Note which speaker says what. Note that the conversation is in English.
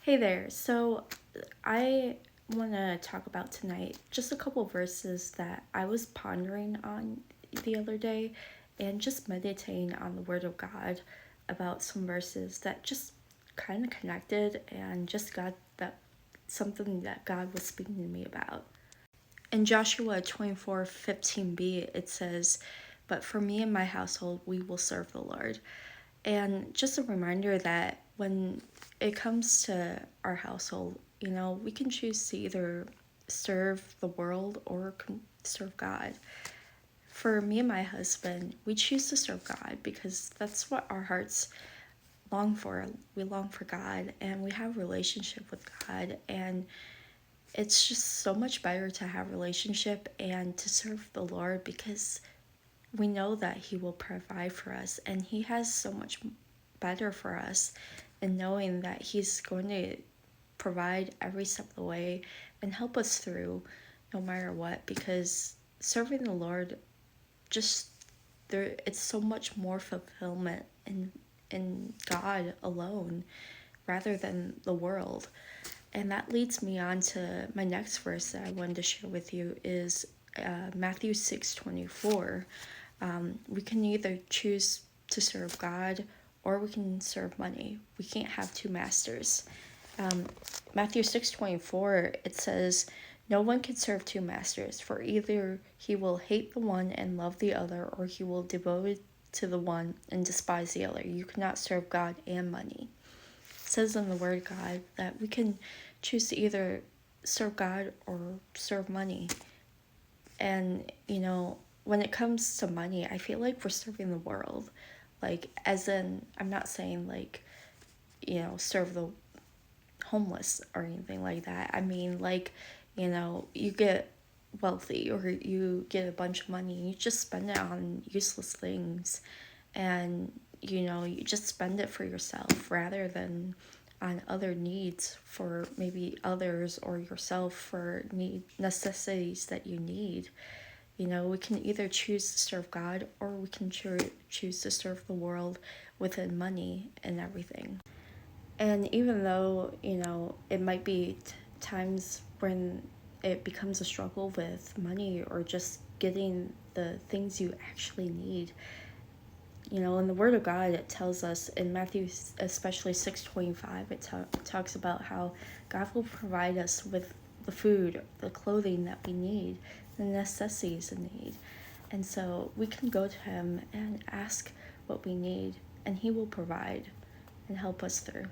Speaker 1: Hey there. So I want to talk about tonight just a couple verses that I was pondering on the other day and just meditating on the Word of God about some verses that just kind of connected and just got that something that God was speaking to me about. In Joshua 24:15b, it says, "But for me and my household, we will serve the Lord." And just a reminder that when it comes to our household, we can choose to either serve the world or serve God. For me and my husband, we choose to serve God because that's what our hearts long for. We long for God and we have a relationship with God, and it's just so much better to have a relationship and to serve the Lord because we know that He will provide for us and He has so much better for us, and knowing that He's going to provide every step of the way and help us through no matter what, because serving the Lord, just there, it's so much more fulfillment in God alone rather than the world. And that leads me on to my next verse that I wanted to share with you is Matthew 6:24. We can either choose to serve God or we can serve money. We can't have two masters. Matthew 6:24, it says, "No one can serve two masters, for either he will hate the one and love the other, or he will devote to the one and despise the other. You cannot serve God and money." It says in the Word of God that we can choose to either serve God or serve money. And, when it comes to money, I feel like we're serving the world. Like, as in, I'm not saying, like, serve the homeless or anything like that. I mean, like, you get wealthy or you get a bunch of money and you just spend it on useless things. And, you just spend it for yourself rather than on other needs for maybe others or yourself for necessities that you need. We can either choose to serve God or we can choose to serve the world within money and everything. And even though, it might be times when it becomes a struggle with money or just getting the things you actually need, in the Word of God, it tells us in Matthew, especially 6:25, it talks about how God will provide us with the food, the clothing that we need, the necessities we need. And so we can go to Him and ask what we need, and He will provide and help us through.